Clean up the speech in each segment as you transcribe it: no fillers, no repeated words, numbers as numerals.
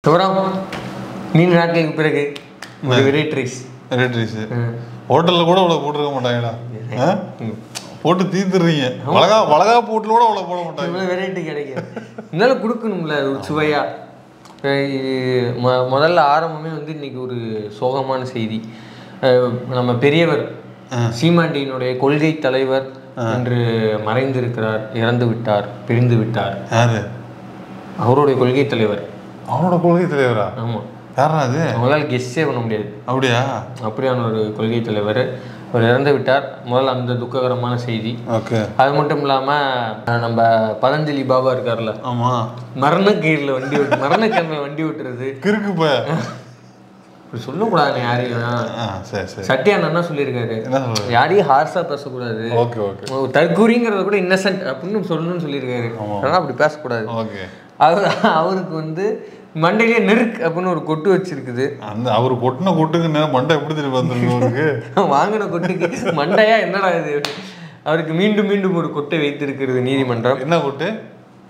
அப்புறம் நீண்ட நாட்களுக்கு பிறகு ஒரு வெரைட்டி ரைஸ் ஹோட்டலில் கூட அவ்வளோ போட்டிருக்க மாட்டாங்களா? போட்டு தீர்த்துறீங்க. வளகா போட்டில் கூட அவ்வளோ போட மாட்டாங்க. இவ்வளோ வெரைட்டி கிடைக்கும், இருந்தாலும் கொடுக்கணும்ல ஒரு சுவையா. முதல்ல ஆரம்பமே வந்து இன்னைக்கு ஒரு சோகமான செய்தி. நம்ம பெரியவர் சீமாண்டியினுடைய கொள்கை தலைவர் என்று மறைந்திருக்கிறார், இறந்து விட்டார், பிரிந்து விட்டார். யாரு? அவருடைய கொள்கை தலைவர். அவரோட கொள்கை தலைவரா? ஆமாம். யாரா அது? அவங்களால கெஸ்ஸே பண்ண முடியாது. அப்படியா? அப்படியான ஒரு கொள்கை தலைவர் அவர் இறந்து விட்டார். முதல்ல அந்த துக்ககரமான செய்தி. ஓகே. அது மட்டும் இல்லாமல் நம்ம பதஞ்சலி பாபா இருக்கார்ல, ஆமாம், மரணக்கீரில் மரணக்கண்ணில் வண்டி ஓட்டுறது கிறுக்கு போய் இப்படி சொல்லக்கூடாது யாரையும். சத்யான் என்ன சொல்லியிருக்காரு, யாரையும் ஹார்ஸா பேசக்கூடாது, தற்கூரிங்கிறத கூட இன்னசென்ட் அப்படின்னு சொல்லணும்னு சொல்லியிருக்காரு. ஆனால் அப்படி பேசக்கூடாது. அவருக்கு வந்து மண்டையிலே நெருக்கு அப்படின்னு ஒரு கொட்டு வச்சிருக்குது. அந்த அவர் கொட்டின கொட்டுக்கு மண்டை எப்படி தெரியும் வந்துருக்கு? வாங்கின கொட்டுக்கு மண்டையா என்னடா இது? அவருக்கு மீண்டும் மீண்டும் ஒரு கொட்டை வைத்திருக்கிறது நீதிமன்றம். என்ன கொட்டு?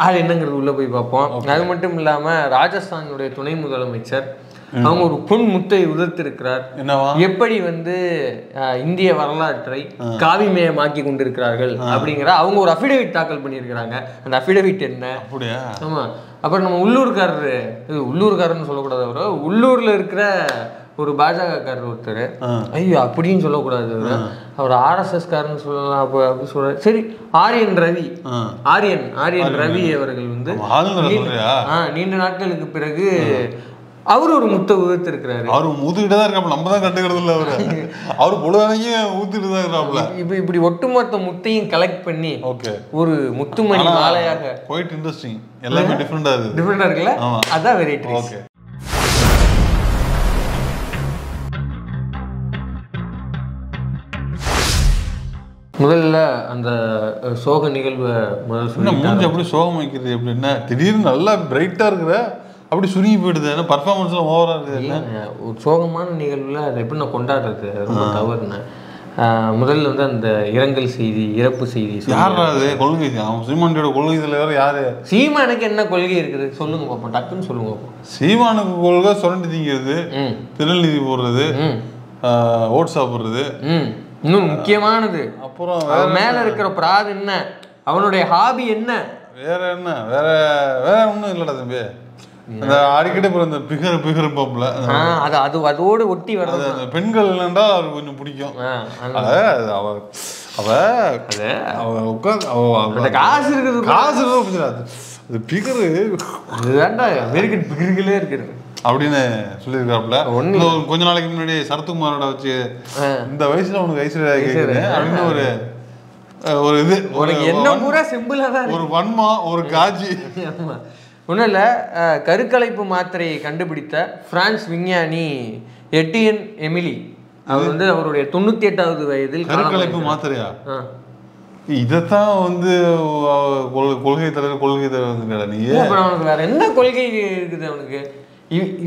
அது என்னங்கிறது உள்ள போய் பார்ப்போம். அது மட்டும் இல்லாம ராஜஸ்தானுடைய துணை முதலமைச்சர் அவங்க ஒரு பொன் முத்தை உதிர்த்திருக்கிறார். எப்படி வந்து இந்திய வரலாற்றை காவிமயமாக்கி கொண்டிருக்கிறார்கள் அப்படிங்கிற அவங்க ஒரு அஃபிடவிட் தாக்கல் பண்ணியிருக்கிறாங்க. அந்த அஃபிடவிட் என்ன? அப்படியா? ஆமா. அப்புறம் நம்ம உள்ளூர்காரன்னு சொல்லக்கூடாது, அவரு உள்ளூர்ல இருக்கிற ஒரு பாஜகக்காரர் ஒருத்தர், ஐயோ அப்படின்னு சொல்லக்கூடாது, அவர் ஆர்எஸ்எஸ் காரன்னு சொல்லலாம் அப்படி சொல்ற. சரி, ஆரியன் ரவி அவர்கள் வந்து நீண்ட நாட்களுக்கு பிறகு அவரு ஒரு முத்தை உதிர்த்திருக்கிறாரு. அவரு ஊத்துக்கிட்டு தான் இருக்காப்ல, நம்ம தான் கண்டுக்கிறது இல்லை. அவரு பொழுதானையும் ஊத்துட்டு தான் இருக்கிறாப்ல. இப்படி ஒட்டுமொத்த முத்தையும் கலெக்ட் பண்ணி ஒரு முத்துமணி மாலையாக குவைட் இன்ட்ரெஸ்டிங். எல்லாமே டிஃபரெண்டா இருக்குல்ல, அதான் வெரைட்டி. ஓகே. முதல்ல அந்த சோக நிகழ்வை மூஞ்சி அப்படி சோகம் வைக்கிறது எப்படின்னா, திடீர்னு நல்லா பிரைட்டா இருக்கிற அப்படி சுருங்கி போயிடுது. ஏன்னா பர்ஃபார்மன்ஸ்லாம் ஓவரா இருக்குது. ஒரு சோகமான நிகழ்வில் அதை எப்படி நான் கொண்டாடுறது ரொம்ப தவறுனேன். முதல்ல வந்து அந்த இரங்கல் செய்தி, இறப்பு செய்தி. யாரா அது? கொள்கை சீமானியோட கொள்கை தலைவர் யாரு? சீமானுக்கு என்ன கொள்கை இருக்குது சொல்லுங்க பார்ப்போம், டக்குன்னு சொல்லுங்க பார்ப்போம். சீமானுக்கு கொள்கை சுரண்டி திங்கிறது, திருநெல்வேலி போடுறது, ஓட் சாப்பிடுறது, இன்னும் முக்கியமானது. அப்புறம் மேல இருக்கிற பிராது என்ன, அவனுடைய ஹாபி என்ன, வேற என்ன, வேற ஒன்றும் இல்லடா தம்பி. அந்த அடிக்கடி இந்த பிகர் பப்ல அதோடு ஒட்டி வர்றது. பெண்கள் இல்லைன்னா அவருக்கு கொஞ்சம் பிடிக்கும். காசு இருக்குது, காசு அது பிகரு அதுதான்டா அமெரிக்கன் பிகர்களே இருக்குது அப்படின்னு சொல்லியிருக்காப்புல. கொஞ்ச நாளைக்கு முன்னாடி சரத்குமாரோட வச்சு இந்த வயசுல உனக்கு ஐஸ்வர்யா அப்படின்னு ஒரு இது என்ன பூரா சிம்பிளா தான், ஒரு வன்மா, ஒரு காஜி. ஒன்றும் இல்லை, கருக்கலைப்பு மாத்திரையை கண்டுபிடித்த பிரான்ஸ் விஞ்ஞானி எட்டியன் எமிலி அவர் வந்து அவருடைய 98வது வயதில். கருக்கலைப்பு மாத்திரையா? இதைத்தான் வந்து கொள்கை தலைவர் வந்து நீ அவனுக்கு வேற என்ன கொள்கை இருக்குது அவனுக்கு?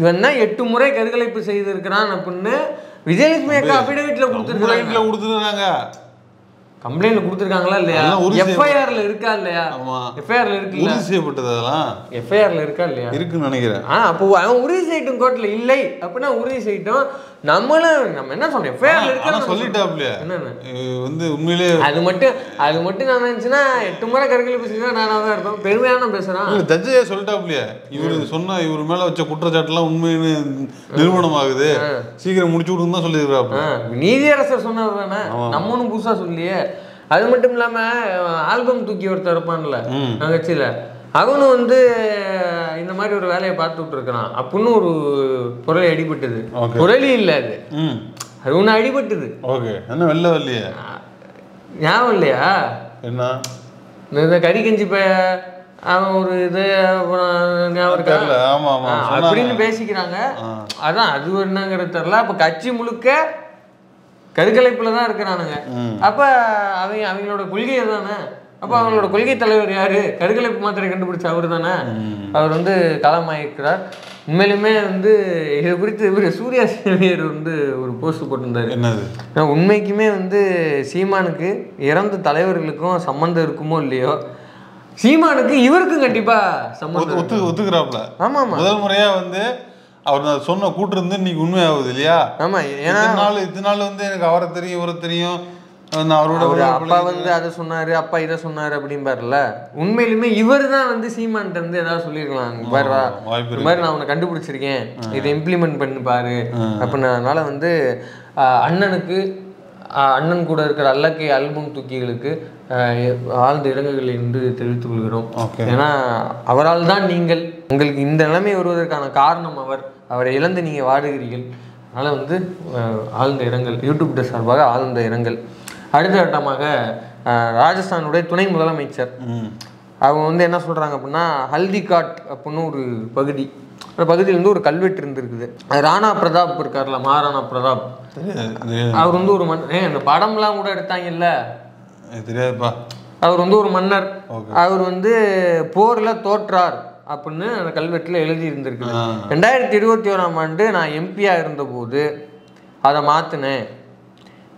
இவன் தான் 8 முறை கருக்கலைப்பு செய்திருக்கிறான் அப்படின்னு விஜயலட்சுமி அக்கா அபிடவிட்ல கொடுத்துருக்காங்க. கம்ப்ளைண்ட்ல கொடுத்துருக்காங்களா இல்லையா? எஃப்ஐஆர்ல இருக்கா இல்லையா? எஃப்ஐஆர்ல இருக்கு, உறுதி செய்யப்பட்டது. அதெல்லாம் எஃப்ஐஆர்ல இருக்கா இல்லையா? இருக்குன்னு நினைக்கிறேன். அப்போ அவன் உறுதி செய்யட்டும், கோர்ட்ல இல்லை அப்படின்னா உறுதி செய்யட்டும். நம்ம என்ன சொல்றோம், எஃப்ஐஆர்ல இருக்கா சொல்லிட்டாப்லையா? என்னன்னு வந்து உண்மையிலே அது மட்டும் நான் நினைச்சுன்னா 8 முறை கருக்கலைப்பு செஞ்சா நானா தான் இருப்பேன், பெருமையான பேசுறான். ஜட்ஜே சொல்லிட்டாப்லையா, இவர் மேல வச்ச குற்றச்சாட்டுலாம் உண்மைன்னு நிரூபணம் ஆகுது, சீக்கிரம் முடிச்சு விடுன்னு தான் சொல்லியிருக்காப்ல. நீதியரசர் சொன்னது தானே, நம்ம ஒன்றும் புதுசா சொல்லியே. அது மட்டும் இல்லாம ஆல்பம் தூக்கி ஒருத்தர் இருப்பான்ல கட்சியில, அவனும் வந்து இந்த மாதிரி ஒரு வேலையை பார்த்துட்டு இருக்கிறான் அப்படின்னு ஒரு புரளி அடிபட்டது. புரளி இல்ல அது ஒண்ணு அடிபட்டது. என்ன வெள்ள வரலையா? ஞாபகம் இல்லையா? என்ன இந்த கறி கஞ்சி அவன் ஒரு இது அப்படின்னு பேசிக்கிறாங்க. அதான் அது என்னங்கிறது தெரியல. அப்ப கட்சி முழுக்க கருக்கலைப்புல தான் இருக்கிறானுங்க. அப்ப அவங்களோட கொள்கை தானே. அப்ப அவங்களோட கொள்கை தலைவர் யாரு? கருக்கலைப்பு மாத்திரை கண்டுபிடிச்ச அவரு தானே. அவர் வந்து களமாயிருக்கிறார். உண்மையிலுமே வந்து இதை குறித்து இவர் சூர்யா சேவியர் வந்து ஒரு போஸ்ட் போட்டிருந்தாரு. என்னது? உண்மைக்குமே வந்து சீமானுக்கு இறந்த தலைவர்களுக்கும் சம்மந்தம் இருக்குமோ இல்லையோ, சீமானுக்கு இவருக்கும் கண்டிப்பா சம்பந்தம் ஒத்துக்கிறாப்ல. ஆமா முதல் முறையா வந்து அவர் சொன்ன கூட்டு இருந்து இன்னைக்கு உண்மையாகுது இல்லையா? ஆமா. ஏன்னா இத்தனை நாள் வந்து எனக்கு அவரை தெரியும் இவரை தெரியும், அவரோட அப்பா வந்து அதை சொன்னாரு, அப்பா இதை சொன்னாரு அப்படின்பாருல. உண்மையிலுமே இவர் தான் வந்து சீமான்ட்ட வந்து ஏதாவது சொல்லியிருக்கலாம், பாருவா இந்த மாதிரி நான் உன்னை கண்டுபிடிச்சிருக்கேன், இதை இம்ப்ளிமெண்ட் பண்ணி பாரு அப்படின்னு. அதனால வந்து அண்ணன் கூட இருக்கிற அல்லக்கை ஆல்பம் தூக்கிகளுக்கு ஆழ்ந்த இரங்கல்களை வந்து தெரிவித்துக் கொள்கிறோம். ஏன்னா அவரால் தான் உங்களுக்கு இந்த நிலைமை வருவதற்கான காரணம் அவரை இழந்து நீங்கள் வாடுகிறீர்கள். அதனால் வந்து ஆழ்ந்த இரங்கல், யூடியூப் சார்பாக ஆழ்ந்த இரங்கல். அடுத்த கட்டமாக ராஜஸ்தானுடைய துணை முதலமைச்சர் அவங்க வந்து என்ன சொல்கிறாங்க அப்படின்னா, ஹல்திகாட் அப்படின்னு ஒரு பகுதி, அந்த பகுதியில் வந்து ஒரு கல்வெட்டு இருந்திருக்குது. ராணா பிரதாப் இருக்கார்ல, மகாராணா பிரதாப், அவர் வந்து ஒரு அந்த படம்லாம் கூட எடுத்தாங்கல்ல, தெரியாதுப்பா. அவர் வந்து ஒரு மன்னர், அவர் வந்து போரில் தோற்றார் அப்படின்னு அந்த கல்வெட்டில் எழுதி இருந்திருக்குது. 2021 நான் எம்பியாக இருந்தபோது அதை மாற்றினேன்.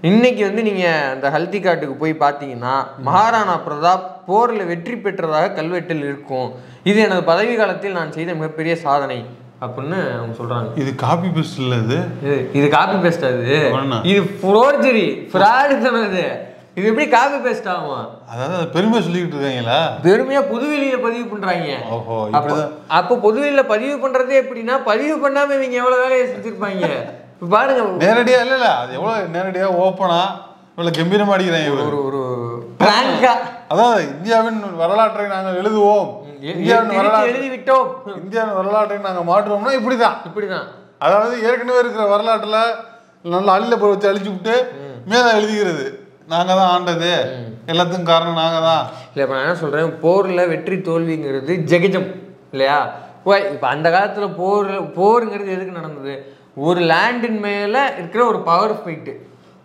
இன்னைக்கு வந்து நீங்கள் அந்த ஹல்திகாட்டுக்கு போய் பார்த்தீங்கன்னா மகாராணா பிரதாப் போரில் வெற்றி பெற்றதாக கல்வெட்டில் இருக்கும். இது எனது பதவி காலத்தில் நான் செய்த மிகப்பெரிய சாதனை அப்படின்னு அவங்க சொல்கிறாங்க. இது காப்பி பேஸ்ட் இல்லை, இது காப்பி பேஸ்ட், இது ஃபோர்ஜரி, ஃப்ராடு தானே. இது எப்படி காப்பி பேஸ்ட் ஆகும்? அதாவது பெருமையா சொல்லிக்கிட்டு இருக்காங்களா? பெருமையா பொதுவெளியில பதிவு பண்றாங்க. அப்போ பொதுவெளியில பதிவு பண்றதே எப்படின்னா, பதிவு பண்ணாம இவங்க எவ்வளவு வேலையை செஞ்சிருப்பாங்க பாருங்க. நேரடியா இல்ல, அது எவ்வளவு நேரடியா ஓப்பனா இவ்வளவு கம்பீரமா அடிக்கிறாங்க. ஒரு பிராங்கா, அதாவது இந்தியாவின் வரலாற்றை நாங்கள் எழுதுவோம், இந்தியாவின் வரலாற்றை எழுதிவிட்டோம், இந்தியாவின் வரலாற்றை நாங்கள் மாற்றுவோம்னா இப்படிதான். அதாவது ஏற்கனவே இருக்கிற வரலாற்றுல நல்லா அள்ளில போய் வச்சு அழிச்சு விட்டு மேல எழுதிக்கிறது, நாங்க தான் ஆண்டது, எல்லாத்துக்கும் காரணம் நாங்க தான். இல்லை, இப்போ நான் என்ன சொல்றேன், போர்ல வெற்றி தோல்விங்கிறது ஜெகஜம் இல்லையா? இப்போ அந்த காலத்துல போருங்கிறது எதுக்கு நடந்தது? ஒரு லேண்டின் மேல இருக்கிற ஒரு பவர் ஃபைட்டு,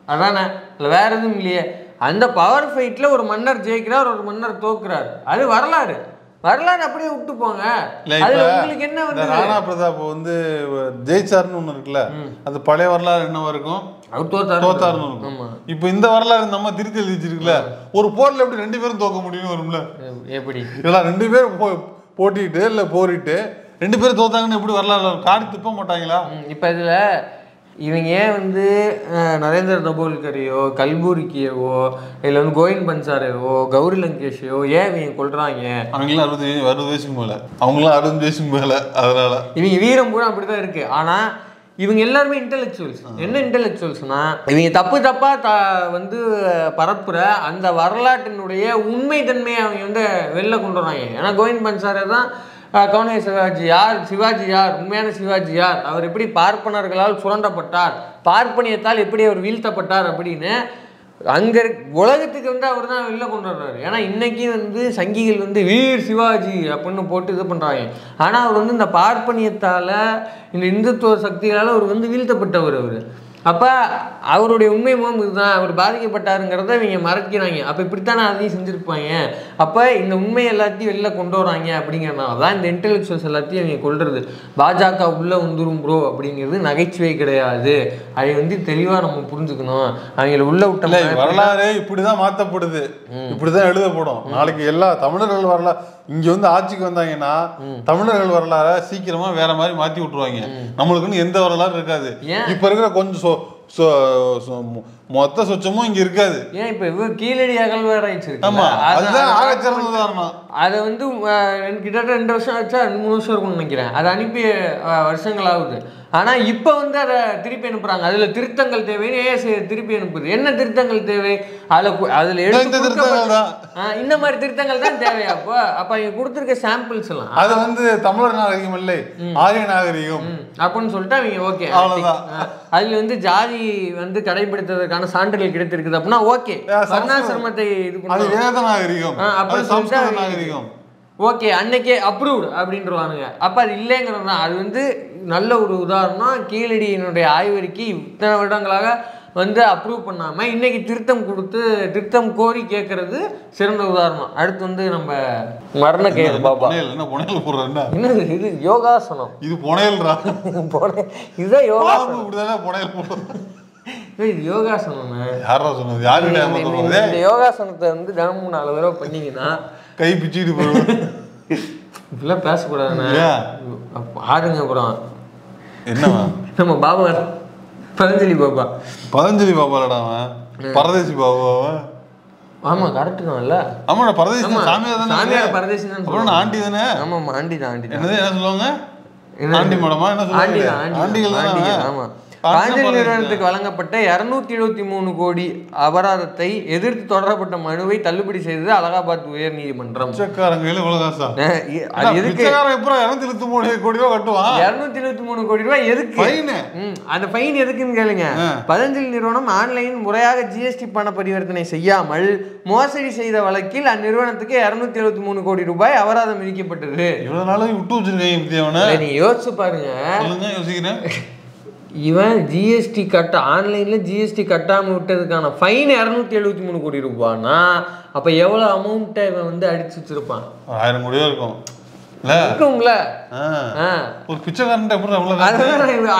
அதானே, இல்லை வேற எதுவும் இல்லையே. அந்த பவர் ஃபைட்ல ஒரு மன்னர் ஜெயிக்கிறார், ஒரு மன்னர் தோக்குறார், அது வரலாறு அப்படியே விட்டு போங்க. அதுல உங்களுக்கு என்ன வந்து ராணா பிரதாப் வந்து ஜெயிச்சாருன்னு ஒண்ணு இருக்குல்ல, அது பழைய வரலாறு என்னவா இருக்கும், அவர் தோத்தாருன்னு இருக்கும். இப்ப இந்த வரலாறு நம்ம திருத்தி எழுதிச்சிருக்குல்ல, ஒரு போர்ல எப்படி 2 பேரும் தோக்க முடியும்னு வரும்ல? எப்படி இதெல்லாம் 2 பேரும் போட்டிட்டு இல்ல போரிட்டு 2 பேரும் தோத்தாங்கன்னு எப்படி வரலாறு காடி துப்ப மாட்டாங்களா? இப்ப இதுல இவங்க ஏன் வந்து நரேந்திர தபோல்கரையோ கல்பூரிக்கியவோ இல்லை வந்து கோவிந்த் பன்சாரையோ கௌரி லங்கேஷையோ ஏன் இவங்க கொள்றாங்க? அவங்களாம் 60 வயசுக்கு மேல, அவங்களாம் 60 வயசுக்கு மேல, அதனால இவங்க வீரம் பூரா அப்படிதான் இருக்கு. ஆனா இவங்க எல்லாருமே இன்டெலெக்சுவல்ஸ். என்ன இன்டெலெக்சுவல்ஸ்னா, இவங்க தப்பா வந்து பரப்புற அந்த வரலாற்றினுடைய உண்மை தன்மையை அவங்க வந்து வெளில கொண்டு வராங்க. ஏன்னா கோவிந்த் பன்சாரை தான் கவுனே சிவாஜி யார், சிவாஜி யார், உண்மையான சிவாஜி யார், அவர் எப்படி பார்ப்பனர்களால் சுரண்டப்பட்டார், பார்ப்பனியத்தால் எப்படி அவர் வீழ்த்தப்பட்டார் அப்படின்னு அங்கே உலகத்துக்கு வந்து அவர் தான் வெளில கொண்டு வர்றாரு. ஏன்னா இன்னைக்கு வந்து சங்கிகள் வந்து வீர் சிவாஜி அப்படின்னு போட்டு இது பண்ணுறாங்க. ஆனால் அவர் வந்து இந்த பார்ப்பனியத்தால், இந்த இந்துத்துவ சக்திகளால் அவர் வந்து வீழ்த்தப்பட்டவர். அவர் அப்போ அவருடைய உண்மை முகம் இதுதான், அவர் பாதிக்கப்பட்டாருங்கிறத இவங்க மறைக்கிறாங்க. அப்போ இப்படித்தானே அதையும் செஞ்சுருப்பாங்க. அப்போ இந்த உண்மை எல்லாத்தையும் வெளில கொண்டு வராங்க. அப்படிங்கிறனால தான் இந்த இன்டெலெக்சுவல்ஸ் எல்லாத்தையும் அவங்க கொள்வது. பாஜக உள்ளே வந்துரும் ப்ரோ அப்படிங்கிறது நகைச்சுவை கிடையாது. அதை வந்து தெளிவாக நம்ம புரிஞ்சுக்கணும். அவங்கள உள்ள விட்ட வரலாறு இப்படிதான் மாற்றப்படுது, இப்படிதான் எழுதப்படும். நாளைக்கு எல்லா தமிழர்கள் வரலாறு இங்க வந்து ஆட்சிக்கு வந்தாங்கன்னா தமிழர்கள் வரலாற சீக்கிரமா வேற மாதிரி மாத்தி விட்டுருவாங்க. நம்மளுக்குன்னு எந்த வரலாறு இருக்காது. இப்ப இருக்கிற கொஞ்சம் மொத்த சொச்சமும் இங்க இருக்காது. ஏன் இப்ப இவ கீழடி அகழ்வாராய்ச்சி இருக்கு. ஆமா, அதுதான் ஆகச்சிறந்த உதாரணம். அதை வந்து கிட்டத்தட்ட 2 வருஷம் ஆச்சா, 3 வருஷம் இருக்கும்னு நினைக்கிறேன். அதை அனுப்பி வருஷங்கள் ஆகுது. ஆனா இப்ப வந்து அதை திருப்பி அனுப்புறாங்க. அதுல திருத்தங்கள் தேவைன்னு திருப்பி அனுப்புது. என்ன திருத்தங்கள் தேவை? அதுல இந்த மாதிரி திருத்தங்கள் தான் தேவையா? அப்ப இங்க கொடுத்துருக்க சாம்பிள்ஸ் எல்லாம் அது வந்து தமிழர் நாகரிகம் இல்லை, ஆரிய நாகரிகம் அப்படின்னு சொல்லிட்டு அவங்க ஓகே. அதுல வந்து ஜாதி வந்து கடைபிடித்ததற்கான சான்றிதழ் கிடைத்திருக்குது அப்படின்னா ஓகே. வர்ணாசிரமத்தை இது பண்ணி வேத நாகரிகம் அப்படின்னு சொல்லிட்டு ஓகே, அன்னைக்கே அப்ரூவ்டு அப்படின்றவானுங்க. அப்போ அது இல்லைங்கிறது தான். அது வந்து நல்ல ஒரு உதாரணம். கீழடியினுடைய ஆய்வறிக்கை இத்தனை வருடங்களாக வந்து அப்ரூவ் பண்ணாமல் இன்னைக்கு திருத்தம் கோரி கேட்கறது சிறந்த உதாரணம். அடுத்து வந்து நம்ம மரண கேள்வி பாப்பா. என்னது இது? யோகாசனம். இது புனையல்ரா. இதுதான் யோகாசனம். இது யோகாசனம். யாரா சொன்னது? யாருடைய இந்த யோகாசனத்தை வந்து தினமும் 4 தடவை பண்ணீங்கன்னா கை பிச்சுட்டு போயிடும். இப்பெல்லாம் பேசக்கூடாதுண்ணே. பாருங்க அப்புறம் என்னவா நம்ம பாபா பதஞ்சலி பாபா. பதஞ்சலி பாபாடா அவன்? பரதேசி பாபாவா? ஆமா கரெக்ட் தான் இல்ல? ஆமாடா பரதேசி சாமியார் தானே. சாமியார் பரதேசி தான். அப்புறம் ஆண்டி தானே. ஆமா ஆண்டி தான். ஆண்டி என்னது என்ன சொல்லுவாங்க? ஆண்டி மேடமா என்ன சொல்லுவாங்க? ஆண்டிகள் தான். ஆமா. பாஞ்சலி நிறுவனத்துக்கு வழங்கப்பட்ட 273 கோடி அபராதத்தை எதிர்த்து தொடரப்பட்ட மனுவை தள்ளுபடி செய்தது அலகாபாத் உயர் நீதிமன்றம். எதுக்கு 273 கோடி ரூபாய் கட்டுவான்? 273 கோடி ரூபாய் எதுக்கு? அந்த ஃபைன் எதுக்குன்னு கேளுங்க. பதஞ்சலி நிறுவனம் ஆன்லைன் முறையாக ஜிஎஸ்டி பண பரிவர்த்தனை செய்யாமல் மோசடி செய்த வழக்கில் அந்நிறுவனத்துக்கு 273 கோடி ரூபாய் அபராதம் விதிக்கப்பட்டது. இவ்வளவு நாளா விட்டு வச்சிருக்கேன். நீ யோசிச்சு பாருங்க. யோசிக்கிறேன். இவன் ஜிஎஸ்டி ஆன்லைன்ல ஜிஎஸ்டி கட்டாம விட்டதுக்கான ஃபைன் 273 கோடி ரூபாய்னா அப்ப எவ்வளவு அமௌண்ட்டை இவன் வந்து அடிச்சு வச்சிருப்பான்? 1000 கோடியா இருக்கும். ஒரு பிச்சைக்காரன்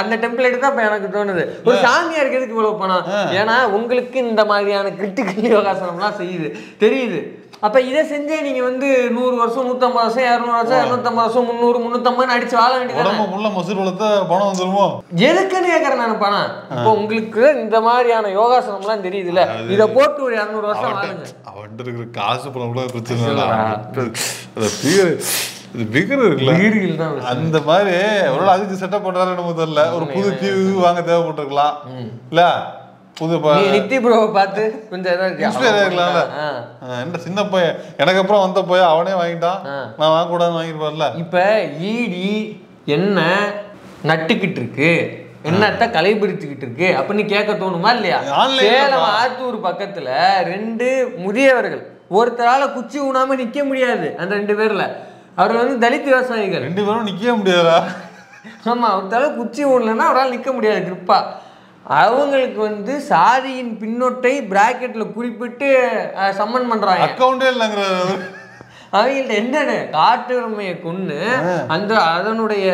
அந்த டெம்ப்ளேட் தான் எனக்கு தோணுது. ஒரு சாமியாருக்கு எதுக்கு இவ்வளவு பணம்? ஏன்னா உங்களுக்கு இந்த மாதிரியான கிரிட்டிக்கல் யோகாசனம்லாம் செய்யுது தெரியுது. அப்ப இதை செஞ்சே நீங்க வந்து 100 வருஷம் 150 வருஷம் 200 வருஷம் 250 வருஷம் 300 350 அடிச்சு வாழ வேண்டியது. மசூர் வளர்த்தா பணம் வந்துருமோ? எதுக்குன்னு கேக்குறேன் நான் பணம். இப்போ உங்களுக்கு இந்த மாதிரியான யோகாசனம் எல்லாம் தெரியுதுல்ல, இதை போட்டு ஒரு 200 வருஷம் வாழுங்க. அவன்கிட்ட இருக்கிற காசு பணம் கூட பிரச்சனை அந்த மாதிரி அதுக்கு செட்டப் பண்றாரு நமக்கு தெரியல. ஒரு புது டிவி வாங்க தேவைப்பட்டிருக்கலாம் இல்ல? நித்தி ப்ரோவை பார்த்து கொஞ்சம் என்ன சின்ன பையன் எனக்கு அப்புறம் வந்த போய் அவனே வாங்கிட்டான், நான் வாங்க கூடாதுன்னு வாங்கிருப்பார்ல. இப்ப ஈடி என்ன நட்டுக்கிட்டு இருக்கு, என்னத்த கலைபிடிச்சுக்கிட்டு இருக்கு அப்படின்னு கேட்க தோணுமா இல்லையா? சேலம் ஆத்தூர் பக்கத்துல 2 முதியவர்கள், ஒருத்தரால குச்சி ஊனாம நிக்க முடியாது. அந்த 2 பேர்ல அவர் வந்து தலித் விவசாயிகள். 2 பேரும் நிக்க முடியாதா? ஆமா, ஒருத்தரால குச்சி ஊனலன்னா அவரால் நிக்க முடியாது கிரிப்பா. அவங்களுக்கு வந்து சாதியின் பின்னொட்டை பிராக்கெட்ல குறிப்பிட்டு சம்மன் பண்றாங்க. அக்கௌண்டே இல்லைங்கிற அவங்கள்ட்ட என்னன்னு காட்டு உரிமையை கொண்டு அந்த அதனுடைய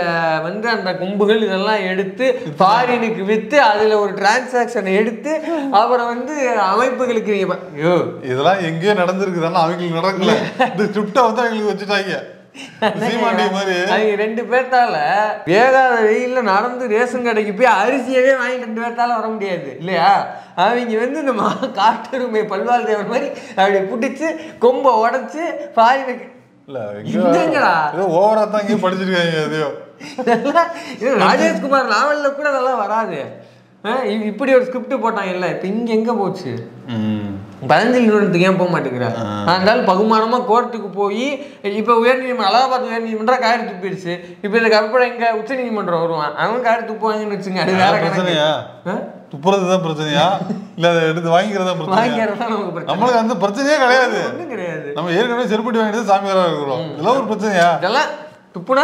வந்து அந்த கொம்புகள் இதெல்லாம் எடுத்து ஃபாரினுக்கு வித்து அதுல ஒரு டிரான்சாக்சனை எடுத்து அவரை வந்து அமைப்புகளுக்கு இதெல்லாம் எங்கேயோ நடந்திருக்குதானா? அவங்களுக்கு நடக்கல. இந்த ஸ்கிரிப்டை வந்து அவங்களுக்கு வச்சுட்டாங்க. 2 பேர்த்தால வேகாத வெயில்ல நடந்து ரேஷன் கடைக்கு போய் அரிசியவே வாங்கி 2 பேர்த்தால வர முடியாது இல்லையா? அவங்க வந்து இந்த காட்டுரிமை பல்வாழ் தேவர் மாதிரி அப்படி புடிச்சு கொம்பை உடைச்சு ஃபாரினுக்கு ஓவரா தான் இங்கே படிச்சிருக்காங்க. எதையோ ராஜேஷ்குமார் நாவல்ல கூட அதெல்லாம் வராது. இப்படி ஒரு ஸ்கிரிப்ட் போட்டாங்கல்ல, இப்ப இங்க எங்க போச்சு? பதஞ்சலி நிறுவனத்துக்கு ஏன் போக மாட்டேங்கிறார்? அதனால பகுமானமா கோர்ட்டுக்கு போய் இப்ப உயர்நீதிமன்றம் அலகாபாத் உயர்நீதிமன்றம் காரி துப்பிடுச்சு. இப்ப இதுக்கு அப்புறம் எங்க உச்ச நீதிமன்றம் வருவான், அவங்க காரி துப்புவாங்கன்னு வச்சுங்க. அது வேற பிரச்சனையா? துப்புறதுதான் பிரச்சனையா இல்ல எடுத்து வாங்கிக்கிறதா பிரச்சனை? நம்மளுக்கு அந்த பிரச்சனையே கிடையாது. ஒண்ணும் கிடையாது. நம்ம ஏற்கனவே செருப்படி வாங்கிட்டு சாமியாரா இருக்கிறோம். இதெல்லாம் ஒரு பிரச்சனையா? இதெல்லாம் துப்புனா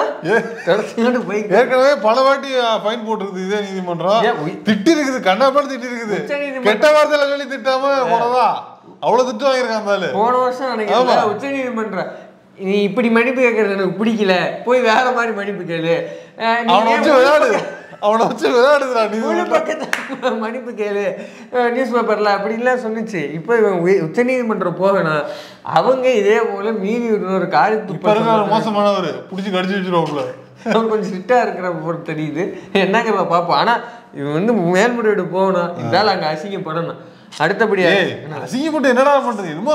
ஏற்கனவே பல வாட்டி ஃபைன் போட்டிருக்குது இதே நீதிமன்றம். திட்டி இருக்குது, கண்ணாப்பாடு திட்டி இருக்குது. கெட்ட வார்த்தையில சொல்லி திட்டாம போனதான் அவ்வளவு திட்டு வாங்கியிருக்காங்க. போன வருஷம் நினைக்கிறேன் உச்ச நீதிமன்றம் நீ இப்படி மன்னிப்பு கேட்கறது எனக்கு பிடிக்கல, போய் வேற மாதிரி மன்னிப்பு கேளு, அவனை வச்சு விளையாடுறா நீ மன்னிப்பு கேளு நியூஸ் பேப்பர்ல அப்படின்லாம் சொன்னிச்சு. இப்போ இவன் உச்ச நீதிமன்றம் போகணும். அவங்க இதே போல மீறி ஒரு காரியத்து மோசமானவர் பிடிச்சி கடிச்சு வச்சிருவாப்புல. அவன் கொஞ்சம் ஸ்ட்ரிக்டா இருக்கிற போல தெரியுது. என்னங்கிறத பார்ப்போம். ஆனா இவன் வந்து மேல்முறையீடு போகணும், இருந்தாலும் அங்க அசிங்கப்படணும். அடுத்தபடியா அசிங்கப்பட்டு என்னடா பண்றது? என்னமோ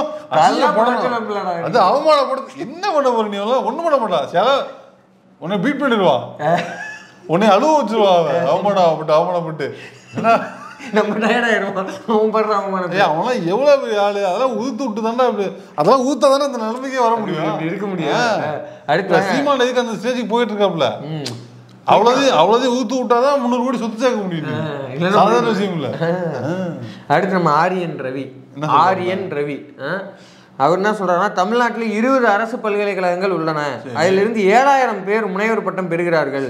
அது அவமானப்படுத்து என்ன பண்ண போற? நீ ஒண்ணும் பண்ண மாட்டா, சில உன்னை பீட் பண்ணிடுவா, உன்னை அழுவ வச்சிருவா. அவமானப்பட்டு நம்ம டயர்டாயிடுவோம். அவன் பண்ற அவமானம். அவன்லாம் எவ்வளவு பெரிய ஆளு, அதெல்லாம் ஊத்து விட்டு தானே அதெல்லாம் ஊத்தா தானே அந்த நிலைமைக்கே வர முடியும், இருக்க முடியும். அடுத்த சீமான் எதுக்கு அந்த ஸ்டேஜுக்கு போயிட்டு இருக்காப்ல? அவ்வளோதையும் ஊத்து விட்டாதான் 300 கோடி சொத்து சேர்க்க முடியும். சாதாரண விஷயம் இல்ல. அடுத்து நம்ம ஆரியன் ரவி அவர் என்ன சொல்றாருன்னா, தமிழ்நாட்டில் 20 அரசு பல்கலைக்கழகங்கள் உள்ளன. அதிலிருந்து 7000 பேர் முனைவர் பட்டம் பெறுகிறார்கள்.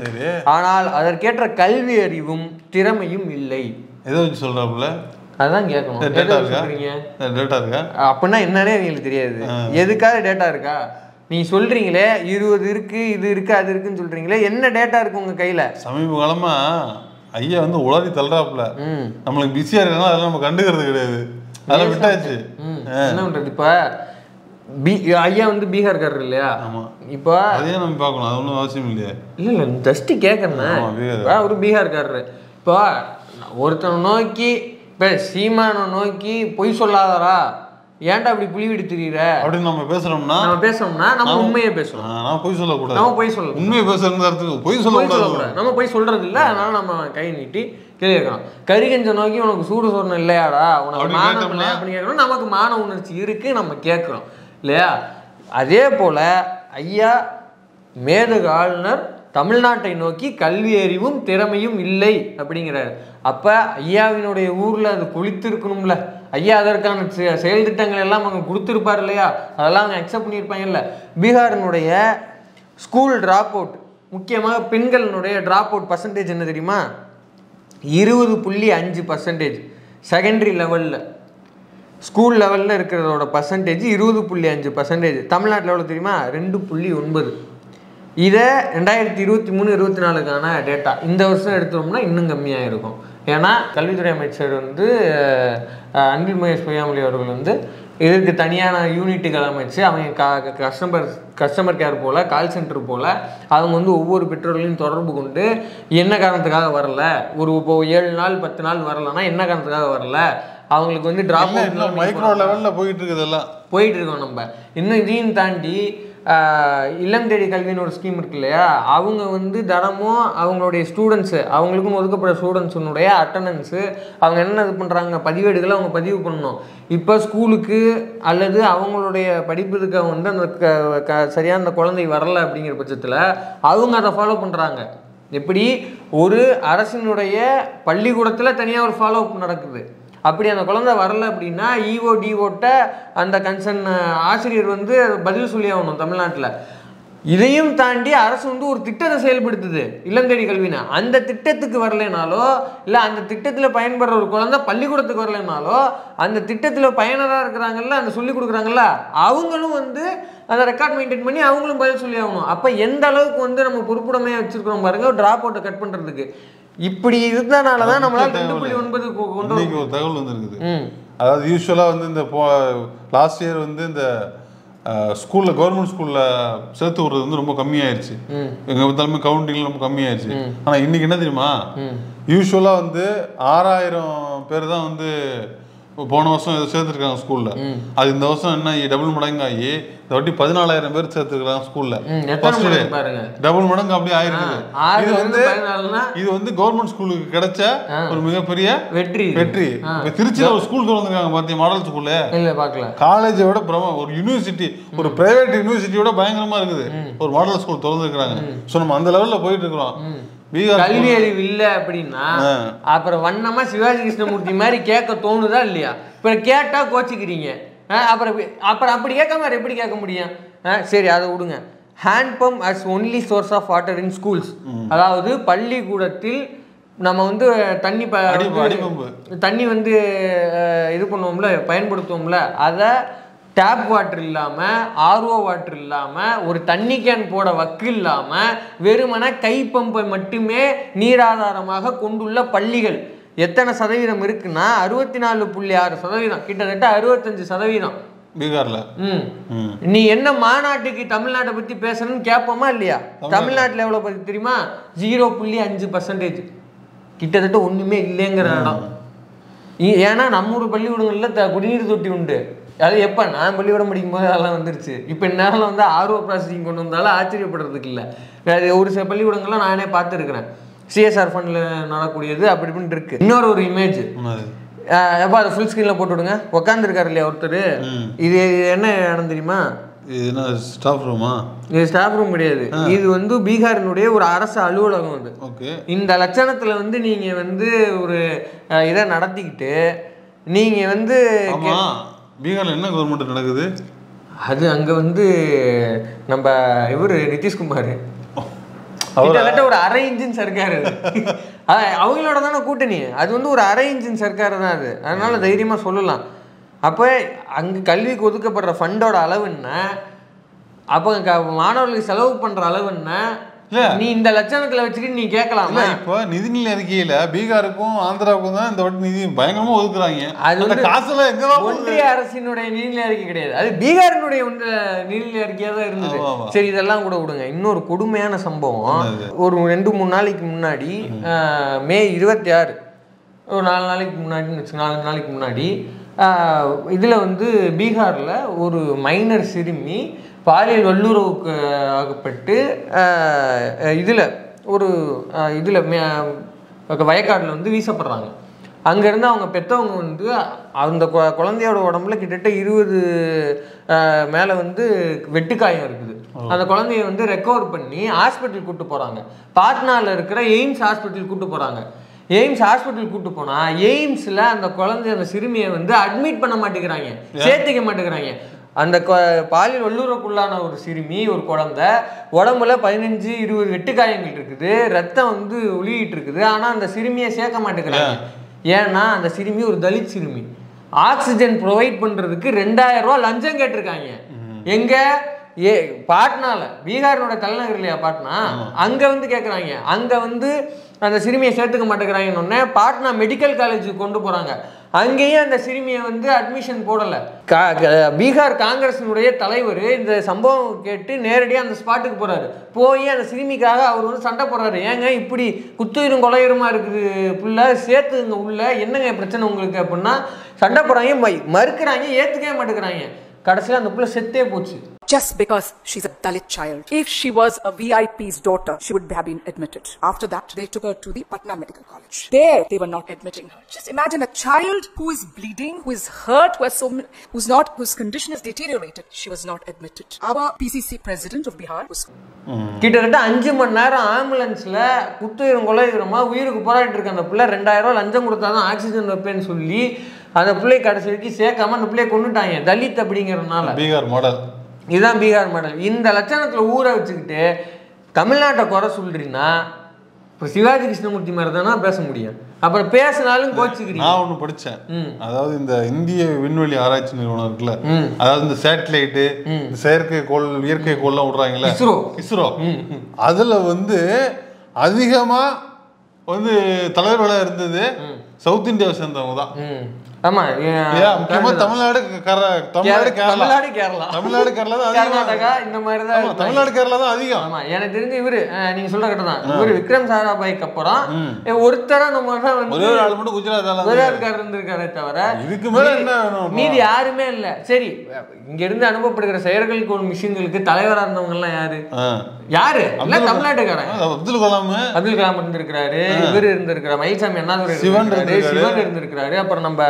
ஆனால் அதற்கேற்ற கல்வி அறிவும் திறமையும் இல்லை. ஏதோ சொல்றாப்புல, அதான் கேட்கணும். அப்படின்னா என்னன்னே அவங்களுக்கு தெரியாது. எதுக்காக டேட்டா இருக்கா? நீ சொல்றீங்களே 20 இருக்கு, இது இருக்கு, அது இருக்குன்னு சொல்றீங்களே, என்ன டேட்டா இருக்கு உங்க கையில? சமீப காலமா ஐயா வந்து உளறி தள்ளுறாப்புல. நம்மளுக்கு பிஸியா இருக்கனால அதெல்லாம் நம்ம கண்டுக்கிறது கிடையாது, அதெல்லாம் விட்டாச்சு. என்ன பண்றது? இப்ப ஐயா வந்து பீகார்காரர் இல்லையா? இப்ப அதையே நம்ம பார்க்கணும், அது ஒன்றும் அவசியம் இல்லையா? இல்ல ஜஸ்ட் கேட்கறேன். ஒரு பீகார்காரரு இப்போ ஒருத்தனை நோக்கி, இப்ப சீமானை நோக்கி பொய் சொல்லாதரா, ஏன்டா அப்படி புலி விட்டு திரியிற அப்படின்னு நம்ம பேசுறோம்னா நம்ம உண்மையை பேசணும். நம்ம பொய் சொல்லக்கூடாது. நம்ம பொய் சொல்லணும். உண்மையை பேசுறது பொய் சொல்லக்கூடாது. நம்ம பொய் சொல்றது இல்லை. அதனால நம்ம கை நீட்டி கேள்வி கேட்கணும். கரிகஞ்ச நோக்கி உனக்கு சூடு சொரணம் இல்லையாடா, உனக்கு மானம் இல்லை அப்படின்னு கேட்கணும். நமக்கு மான உணர்ச்சி இருக்கு, நம்ம கேட்குறோம் இல்லையா? அதே போல ஐயா மேதகு ஆளுநர் தமிழ்நாட்டை நோக்கி கல்வி அறிவும் திறமையும் இல்லை அப்படிங்கிறாரு. அப்ப ஐயாவினுடைய ஊர்ல அது கொளித்திருக்கணும்ல. ஐயா அதற்கான செயல் திட்டங்கள் எல்லாம் அவங்க கொடுத்துருப்பார் இல்லையா? அதெல்லாம் அவங்க அக்செப்ட் பண்ணியிருப்பாங்கல்ல. பீகாரினுடைய ஸ்கூல் ட்ராப் அவுட், முக்கியமாக பெண்களினுடைய ட்ராப் அவுட் பர்சன்டேஜ் என்ன தெரியுமா? 20.5%. செகண்டரி லெவலில், ஸ்கூல் லெவலில் இருக்கிறதோட பர்சன்டேஜ் 20.5%. தமிழ்நாட்டில் எவ்வளோ தெரியுமா? 2.9. இதை 2023-24க்கான டேட்டா இந்த வருஷம் எடுத்தோம்னா இன்னும் கம்மியாக இருக்கும். ஏன்னா கல்வித்துறை அமைச்சர் வந்து அன்பில் மகேஷ் பொய்யாமொழி அவர்கள் வந்து இதற்கு தனியான யூனிட்டுகள் அமைச்சு அவங்க கஸ்டமர் கேர் போல், கால் சென்டர் போல் அவங்க வந்து ஒவ்வொரு பெற்றோர்களையும் தொடர்பு கொண்டு என்ன காரணத்துக்காக வரல, இப்போ 7 நாள் 10 நாள் வரலன்னா என்ன காரணத்துக்காக வரல, அவங்களுக்கு வந்து ட்ராப் அவுட் மைக்ரோ லெவலில் போயிட்டு இருக்குதெல்லாம் போயிட்டு இருக்கோம். நம்ம இன்னும் இதையும் தாண்டி இல்லம் தேடி கல்வின்னு ஒரு ஸ்கீம் இருக்கு இல்லையா? அவங்க வந்து தினமும் அவங்களுடைய ஸ்டூடெண்ட்ஸு, அவங்களுக்கும் ஒதுக்கப்படுற ஸ்டூடெண்ட்ஸுனுடைய அட்டண்டன்ஸு, அவங்க என்ன இது பண்ணுறாங்க பதிவேடுகளை அவங்க பதிவு பண்ணணும். இப்போ ஸ்கூலுக்கு அல்லது அவங்களுடைய படிப்புக்கு வந்து அந்த சரியான அந்த குழந்தை வரலை அப்படிங்கிற பட்சத்தில் அவங்க அதை ஃபாலோ பண்ணுறாங்க. எப்படி ஒரு அரசினுடைய பள்ளிக்கூடத்தில் தனியாக ஒரு ஃபாலோ அப் நடக்குது. அப்படி அந்த குழந்தை வரல அப்படின்னா டிஓட்ட அந்த கன்சர்ன் ஆசிரியர் வந்து பதில் சொல்லி ஆகணும் தமிழ்நாட்டில். இதையும் தாண்டி அரசு வந்து ஒரு திட்டத்தை செயல்படுத்துது, இல்லம் தேடி கல்வினா. அந்த திட்டத்துக்கு வரலைனாலோ இல்லை அந்த திட்டத்தில் பயன்படுற ஒரு குழந்தை பள்ளிக்கூடத்துக்கு வரலைனாலோ அந்த திட்டத்தில் பயனராக இருக்கிறாங்கல்ல, அந்த சொல்லி கொடுக்குறாங்கல்ல, அவங்களும் வந்து அந்த ரெக்கார்ட் மெயின்டைன் பண்ணி அவங்களும் பதில் சொல்லி ஆகணும். அப்போ எந்த அளவுக்கு வந்து நம்ம பொறுப்புடமையாக வச்சுருக்கிறோம் பாருங்க, ட்ராப் அவுட்டை கட் பண்ணுறதுக்கு. இப்படி இருந்தனாலதான் நம்மளால 2.9 இன்னைக்கு ஒரு தகவல் வந்துருக்குது. அதாவது யூஸ்வலா வந்து இந்த லாஸ்ட் இயர் வந்து இந்த ஸ்கூல்ல கவர்மெண்ட் ஸ்கூல்ல சேர்த்து விடுறது வந்து ரொம்ப கம்மியாயிருச்சு. எங்க பார்த்தாலுமே கவுண்டிங்ல ரொம்ப கம்மியாயிருச்சு. ஆனா இன்னைக்கு என்ன தெரியுமா, யூஸ்வலா வந்து 6000 பேர் தான் வந்து போன வருஷம் இதை சேர்த்துருக்காங்க ஸ்கூல்ல. அது இந்த வருஷம் என்ன டபுள் மடங்காகி இந்த வாட்டி 14,000 பேர் சேர்த்துருக்காங்க ஸ்கூல்ல. டபுள் மடங்கு அப்படியே ஆயிருக்குது. இது வந்து கவர்மெண்ட் ஸ்கூலுக்கு கிடைச்ச ஒரு மிகப்பெரிய வெற்றி. திருச்சியில ஒரு ஸ்கூல் திறந்துருக்காங்க பாத்தியா, மாடல் ஸ்கூல்ல. காலேஜை விட ஒரு யூனிவர்சிட்டி, ஒரு பிரைவேட் யூனிவர்சிட்டியோட பயங்கரமா இருக்குது ஒரு மாடல் ஸ்கூல் திறந்துருக்காங்க. ஸோ நம்ம அந்த லெவல்ல போயிட்டு இருக்கிறோம். கல்வி அறிவு இல்லை அப்படின்னா அப்புறம் வண்ணமா சிவாஜி கிருஷ்ணமூர்த்தி மாதிரி கேட்க தோணுதா இல்லையா? இப்ப கேட்டா கோச்சிக்கிறீங்க. அப்புறம் அப்படி கேட்காம எப்படி கேட்க முடியும்? சரி, அதை விடுங்க. Hand pump as only source of water in schools. அதாவது பள்ளிக்கூடத்தில் நம்ம வந்து தண்ணி வந்து இது பண்ணுவோம்ல, பயன்படுத்துவோம்ல, அதை டேப் வாட்டர் இல்லாமல், ஆர்ஓ வாட்டர் இல்லாமல், ஒரு தண்ணி கேன் போட வக்கு இல்லாமல் வெறுமன கை பம்பை மட்டுமே நீராதாரமாக கொண்டுள்ள பள்ளிகள் எத்தனை சதவீதம் இருக்குன்னா 64.6%, கிட்டத்தட்ட 65% பீகார்ல. நீ என்ன மாநாட்டுக்கு தமிழ்நாட்டை பத்தி பேசணும்னு கேட்போமா இல்லையா? தமிழ்நாட்டில் எவ்வளவு பத்தி தெரியுமா? 0.5%, கிட்டத்தட்ட ஒண்ணுமே இல்லைங்கிற இடம். ஏன்னா நம்ம ஊர் பள்ளிக்கூடங்கள்ல குடிநீர் தொட்டி உண்டு. அது எப்போ நான் பள்ளிக்கூடம் படிக்கும் போது அதெல்லாம் வந்துருச்சு. இப்போ இந்நேரம் வந்து ஆர்ஓ ப்ராசஸிங் கொண்டு வந்தாலும் ஆச்சரியப்படுறதுக்கு இல்லை. ஒரு சில பள்ளிக்கூடங்கள்லாம் நானே பார்த்துருக்குறேன், சிஎஸ்ஆர் ஃபண்டில் நடக்கூடியது அப்படி இப்படின்னு இருக்கு. இன்னொரு இமேஜ் எப்போ அதை ஃபுல் ஸ்க்ரீனில் போட்டு விடுங்க. உட்காந்துருக்காரு இல்லையா ஒருத்தர், இது என்ன இடம் தெரியுமா? இது ஸ்டாஃப் ரூமா? இது ஸ்டாஃப் ரூம் கிடையாது. இது வந்து பீகாரினுடைய ஒரு அரசு அலுவலகம். வந்து இந்த லட்சணத்தில் வந்து நீங்கள் வந்து ஒரு இதை நடத்திக்கிட்டு நீங்கள் வந்து பீகார்ல என்ன கவர்மெண்ட் நடக்குது? அது அங்க வந்து நம்ம இவரு நிதிஷ்குமார் கிட்டத்தட்ட ஒரு அரை இன்ஜின் சர்க்கார். அவங்களோட தானே கூட்டணி. அது வந்து ஒரு அரை இன்ஜின் சர்க்கார் தான் அது. அதனால தைரியமா சொல்லலாம். அப்போ அங்கே கல்விக்கு ஒதுக்கப்படுற ஃபண்டோட அளவு என்ன, அப்போ மாணவர்களுக்கு செலவு பண்ணுற அளவு என்ன, நீ இந்த லட்சணத்துல வச்சுக்கிட்டு நீ கேட்கலாம். இப்போ நிதிநிலை அறிக்கையில பீகாருக்கும் ஆந்திராவுக்கும் தான் இந்த வாட்டி நிதி பயங்கரமா ஒதுக்குறாங்க. அது காசுல எங்கதான் ஒன்றிய அரசினுடைய நிதிநிலை அறிக்கை கிடையாது, அது பீகாரினுடைய நிதிநிலை அறிக்கையா தான் இருந்தது. சரி, இதெல்லாம் கூட விடுங்க. இன்னொரு கொடுமையான சம்பவம் ஒரு 2-3 நாளைக்கு முன்னாடி, மே 26, ஒரு 4 நாளைக்கு முன்னாடி, 4 நாளைக்கு முன்னாடி இதில் வந்து பீகாரில் ஒரு மைனர் சிறுமி பாலியல் வல்லுறவுக்கு ஆகப்பட்டு இதில் ஒரு இதில் வயக்காடில் வந்து வீசப்படுறாங்க. அங்கேருந்து அவங்க பெற்றவங்க வந்து அந்த குழந்தையோட உடம்புல கிட்டத்தட்ட 20 மேலே வந்து வெட்டுக்காயம் இருக்குது. அந்த குழந்தைய வந்து ரெக்கவர் பண்ணி ஹாஸ்பிட்டல் கூப்பிட்டு போகிறாங்க. பாட்னாவில் இருக்கிற எய்ம்ஸ் ஹாஸ்பிட்டல் கூப்பிட்டு போகிறாங்க. எய்ம்ஸ் ஹாஸ்பிட்டல் கூப்பிட்டு போனால் எய்ம்ஸில் அந்த குழந்தை, அந்த சிறுமியை வந்து அட்மிட் பண்ண மாட்டேங்கிறாங்க, சேர்த்துக்க மாட்டேங்கிறாங்க. அந்த பாலியல் வல்லுறவுக்குள்ளான ஒரு சிறுமி, ஒரு குழந்தை உடம்புல 15-20 வெட்டுக்காயங்கள் இருக்குது, ரத்தம் வந்து ஒழுகிட்டு இருக்குது. ஆனால் அந்த சிறுமியை சேர்க்க மாட்டேங்கிறாங்க. ஏன்னா அந்த சிறுமி ஒரு தலித் சிறுமி. ஆக்சிஜன் ப்ரொவைட் பண்ணுறதுக்கு 2000 ரூபா லஞ்சம் கேட்டிருக்காங்க. எங்கே? பாட்னால, பீகாரினோட தலைநகர் இல்லையா பாட்னா, அங்கே வந்து கேட்குறாங்க. அங்கே வந்து அந்த சிறுமியை சேர்த்துக்க மாட்டேங்கிறாங்கன்னு பாட்னா மெடிக்கல் காலேஜுக்கு கொண்டு போகிறாங்க. அங்கேயும் அந்த சிறுமியை வந்து அட்மிஷன் போடலை. பீகார் காங்கிரஸினுடைய தலைவர் இந்த சம்பவம் கேட்டு நேரடியாக அந்த ஸ்பாட்டுக்கு போகிறாரு. போய் அந்த சிறுமிக்காக அவர் வந்து சண்டை போடுறாரு. ஏங்க இப்படி குத்துயிரும் கொலையுரமாக இருக்குது புள்ள, சேர்த்துங்க உள்ள, என்னங்க பிரச்சனை உங்களுக்கு அப்படின்னா சண்டை போடுறாங்க, மறுக்கிறாங்க, ஏற்றுக்கவே மாட்டேங்கிறாங்க. கடைசியில் அந்த புள்ள செத்தே போச்சு. Just because she's a Dalit child. If she was a VIP's daughter, she would have been admitted. After that, they took her to the Patna Medical College. There, they were not admitting her. Just imagine a child who is bleeding, who is hurt, whose condition is deteriorated. She was not admitted. Our PCC president of Bihar was... கிட்டத்தட்ட 5 மணி நேரம் ஆம்புலன்ஸ்ல குத்துயிரும் கொலையுரமா உயிருக்கு போராடிட்டு இருக்க அந்த பிள்ளை 2000 ரூபா லஞ்சம் கொடுத்தாதான் ஆக்சிஜன் வைப்பேன்னு சொல்லி அந்த பிள்ளை கடைசி வரைக்கும் சேர்க்காம அந்த பிள்ளையை கொண்டுட்டாங்க. தலித் அப்படிங்கிறதுனால. பீகார் மாடல் இதுதான், பீகார் மாடல். இந்த லட்சணத்தில் ஊற வச்சுக்கிட்டு தமிழ்நாட்டை குறை சொல்றீங்கன்னா இப்போ சிவாஜி கிருஷ்ணமூர்த்தி மாதிரி தானே பேச முடியும். அப்புறம் பேசினாலும் கோச்சுக்கிறீங்க. நான் ஒன்று படித்தேன், அதாவது இந்த இந்திய விண்வெளி ஆராய்ச்சி நிறுவனம் இருக்குல்ல, அதாவது இந்த சேட்டலைட்டு, இந்த செயற்கைக்கோள், இயற்கைக்கோள்லாம் விடுறாங்கல்ல, இஸ்ரோ, அதில் வந்து அதிகமாக வந்து தலைவர்களாக இருந்தது சவுத் இந்தியாவை சேர்ந்தவங்க தான். ஆமா, முக்கியமா தமிழ்நாடு கேரளா கர்நாடகா இந்த மாதிரி தான். தமிழ்நாடு கேரளா தான் அதிகம். ஆமா, எனக்கு தெரிஞ்சு இவரு நீங்க சொல்ற கரெக்ட் தான். இவரு விக்ரம் சாராபாய்க்கு அப்புறம் ஒருத்தர நம்ம ஒரே ஒரு ஆள் மட்டும் குஜராத்காரர் இருந்திருக்காரே தவிர இதுக்கு மேல என்ன மீதி யாருமே இல்ல. சரி, இங்க இருந்து அனுப்பப்படுகிற செயற்கைக்கோள் மிஷின்களுக்கு தலைவரா இருந்தவங்க எல்லாம் யாரு? இல்ல தமிழ்நாட்டுக்காரன் அப்துல் கலாம் இருந்திருக்கிறாரு, இவரு இருந்திருக்கிறார், மயில்சாமி அண்ணாதுரை சிவன் இருந்திருக்கிறாரு, அப்புறம் நம்ம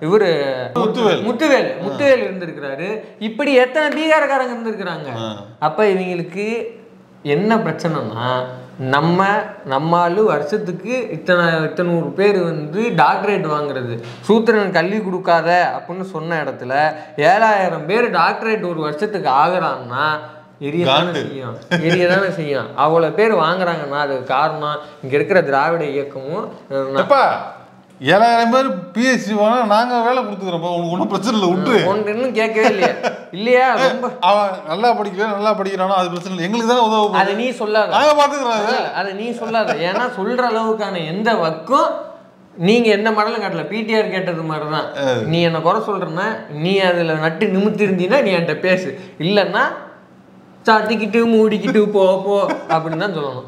இவரு முத்துவேல் இருந்திருக்கிறாரு. இப்படி எத்தனை பீகாரக்காரங்க இருந்திருக்கிறாங்க. அப்ப இவங்களுக்கு என்ன பிரச்சனைனா, நம்மால் வருஷத்துக்கு இத்தனை பேர் வந்து டாக்டரேட் வாங்குறது, சூத்திரன் கல்வி கொடுக்காத அப்படின்னு சொன்ன இடத்துல 7000 பேர் டாக்டரேட் ஒரு வருஷத்துக்கு ஆகுறாங்கன்னா எரியதானே செய்யும். அவ்வளவு பேர் வாங்குறாங்கன்னா அதுக்கு காரணம் இங்க இருக்கிற திராவிட இயக்கமும். 7000 பேர் பிஹெச்டி வாங்க, நாங்க வேலை கொடுத்துக்கிறோம், உங்களுக்கு ஒன்றும் பிரச்சனை இல்லை, விட்டு ஒன்றும் கேட்கவே இல்லையா? ரொம்ப அவன் நல்லா படிக்கிறானோ அது பிரச்சனை இல்லை, எங்களுக்கு தானே உதவும். அதை நீ சொல்லாத, நாங்க பாத்துக்கிறோம். அதை நீ சொல்லாத. ஏன்னா சொல்ற அளவுக்கான எந்த வக்கும் நீங்க எந்த மாடலும் காட்டல. பிடிஆர் கேட்டது மாதிரிதான். நீ என்ன குறை சொல்றன்னா நீ அதுல நட்டு நிமித்தி இருந்தீங்கன்னா நீ என்கிட்ட பேசு, இல்லைன்னா சாத்திக்கிட்டு மூடிக்கிட்டு போ அப்படின்னு தான் சொல்லணும்.